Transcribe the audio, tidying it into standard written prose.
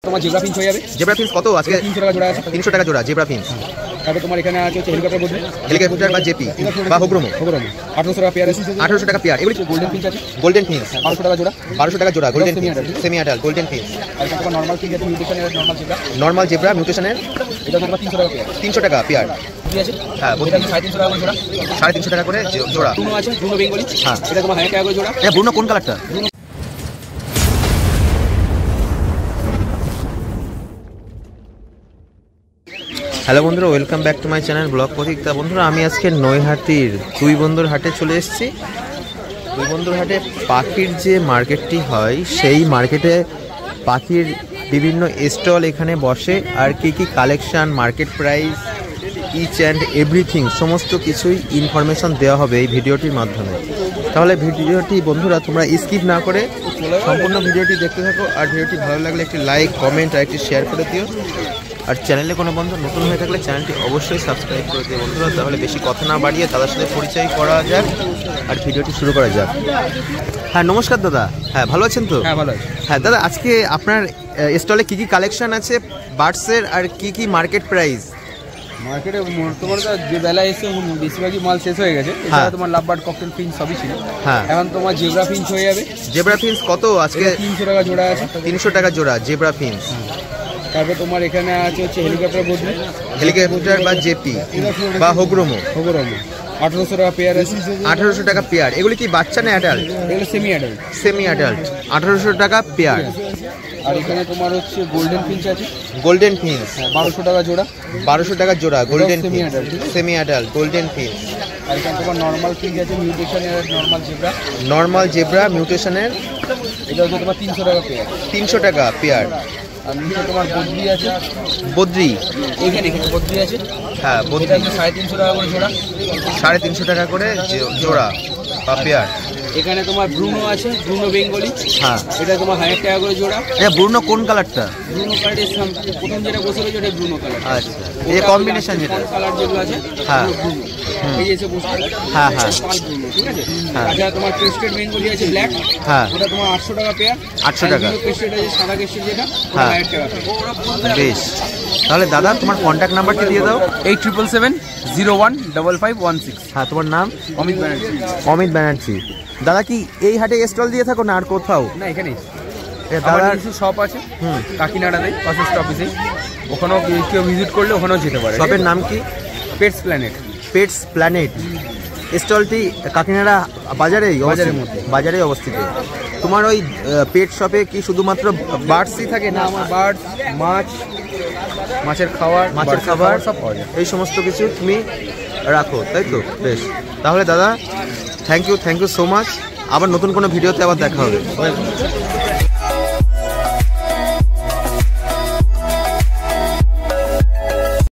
তোমার zebra Finch হয়ে যাবে। জেব্রা ফিঞ্চ কত আজকে? 300 টাকা জোড়া আছে। 300 টাকা জোড়া জেব্রা ফিঞ্চ। তারপর তোমার এখানে আছে হেলিকপ্টার বদ্রি, হেলিকপ্টার বা জেপি বা হোগ্রোমো 1800 টাকা পেয়ার আছে। 1800 টাকা পেয়ার। এগুলি গোল্ডেন ফিঞ্চ আছে, গোল্ডেন ফিঞ্চ 1200 টাকা জোড়া। 1200 টাকা জোড়া golden finch, semi adult golden finch. আর এটা তোমার নরমাল ফিঞ্চ আছে, মিউটেশনের নরমাল জেব্রা। নরমাল জেব্রা মিউটেশনের এটা তোমার 300 টাকা পেয়ার। 300 টাকা পেয়ার। ঠিক আছে, হ্যাঁ এটা 350 টাকা করে জোড়া। 350 টাকা করে জোড়া। ব্রুনো আছে, ব্রুনো বেঙ্গলি। হ্যাঁ, এটা তোমার 1000 টাকা করে জোড়া। এটা ব্রুনো কোন কালারটা? হ্যালো বন্ধুরা, welcome back to my channel blog Pratik. তা বন্ধুরা, আমি আজকে নৈহাটির দুই বন্ধুর হাটে চলে এসেছি। দুই বন্ধুর হাটে পাখির যে মার্কেটটি হয়, সেই মার্কেটে পাখির বিভিন্ন স্টল এখানে বসে। আর কি কি collection, market price, each and everything সমস্ত কিছুই ইনফরমেশন দেওয়া হবে এই ভিডিওটির মাধ্যমে। তাহলে ভিডিওটি বন্ধুরা তোমরা স্কিপ না করে সম্পূর্ণ ভিডিওটি দেখতে থাকো। আর ভিডিওটি ভালো লাগলে একটি লাইক, কমেন্ট আর একটি শেয়ার করে দিও। আর চ্যানেলে কোনো বন্ধু নতুন হয়ে থাকলে চ্যানেলটি অবশ্যই সাবস্ক্রাইব করে দিও বন্ধুরা। তাহলে বেশি কথা না বাড়িয়ে তাদের সাথে পরিচয় করা যাক আর ভিডিওটি শুরু করা যাক। হ্যাঁ নমস্কার দাদা। হ্যাঁ ভালো আছেন তো? হ্যাঁ ভালো আছে। হ্যাঁ দাদা, আজকে আপনার স্টলে কি কি কালেকশন আছে বার্ডসের আর কি কি মার্কেট প্রাইস? মার্কেটে তোমার যে বেলা এসে বেশিরভাগই মাল শেষ হয়ে গেছে। এছাড়া তোমার লাভবার্ড, ককটেল ফিঞ্চ সবই ছিল। হ্যাঁ, এখন তোমার জেব্রা ফিঞ্চ হয়ে যাবে। জেব্রা ফিঞ্চ কত আজকে? 300 টাকা জোড়া আছে। 300 টাকা জোড়া জেব্রা ফিঞ্চ। তারপর তোমার এখানে আছে হচ্ছে হেলিকপ্টার বদ্রি, হেলিকপ্টার বা জেপি বা হোগ্রোমো 1800 টাকা পেয়ার আছে। 1800 টাকা পেয়ার। এগুলি কি বাচ্চা না অ্যাডাল্ট? এগুলো সেমি অ্যাডাল্ট। সেমি অ্যাডাল্ট 1800 টাকা পেয়ার। আর এখানে তোমার হচ্ছে গোল্ডেন ফিঞ্চ আছে, গোল্ডেন ফিঞ্চ 1200 টাকা জোড়া। 1200 টাকা জোড়া golden semi finch, adult. Semi adult golden finch. আর এখানে তোমার নর্মাল ফিঞ্চ আছে, মিউটেশনের নর্মাল জেব্রা। নর্মাল জেব্রা মিউটেশনের এটা হচ্ছে তোমার 300 টাকা পেয়ার। 300 টাকা পেয়ার। আর নিচে তোমার বদ্রি আছে, বদ্রি এখানে বদ্রি আছে। হ্যাঁ, এটা বদ্রি হচ্ছে 350 টাকা করে জোড়া। 350 টাকা করে জোড়া বা পেয়ার। এখানে তোমার ব্রুনো আছে, ব্রুনো বেঙ্গলি। হ্যাঁ, এটা তোমার 1000 টাকা করে জোড়া। এটা ব্রুনো কোন কালারটা? ব্রুনো কালারের প্রথম যেটা বসে রয়েছে ওটা ব্রুনো কালার। আচ্ছা, এই কম্বিনেশন যেটা কালার যেগুলো আছে, হ্যাঁ এই এসে বসে। হ্যাঁ হ্যাঁ ব্রুনো, ঠিক আছে। হ্যাঁ। আচ্ছা, তোমার ক্রেস্টেড বেঙ্গলি আছে ব্ল্যাক। হ্যাঁ, ওটা তোমার 800 টাকা পেয়ার। 800 টাকা। ক্রেস্টেড আছে সাদা ক্রেস্টেড যেটা, ওটা হ্যাঁ। 1000 টাকা পেয়ার। বেশ। তাহলে দাদা তোমার কন্ট্যাক্ট নাম্বারটি দিয়ে দাও। 8777011516। হ্যাঁ, তোমার নাম? অমিত ব্যানার্জি। অমিত ব্যানার্জি। দাদা কি এই হাটে স্টল দিয়ে থাকো না আর কোথাও? না, এখানেই দাদা কিছু শপ আছে কাকিনাড়াতে, ফার্স্ট অফিসে। ওখানেও কেউ ভিজিট করলে ওখানেও যেতে পারে। শপের নাম কি? Pets planet. Pets planet. স্টলটি কাকিনাড়া বাজারেই বাজারেই অবস্থিত। তোমার ওই পেট শপে কি শুধুমাত্র বার্ডসই থাকে না? আমার বার্ড, মাছের খাবার সব পাওয়া যায়। এই সমস্ত কিছু তুমি রাখো, তাই তো? বেশ। তাহলে দাদা থ্যাংক ইউ সো মাচ। আবার নতুন কোনো ভিডিওতে আবার দেখা হবে।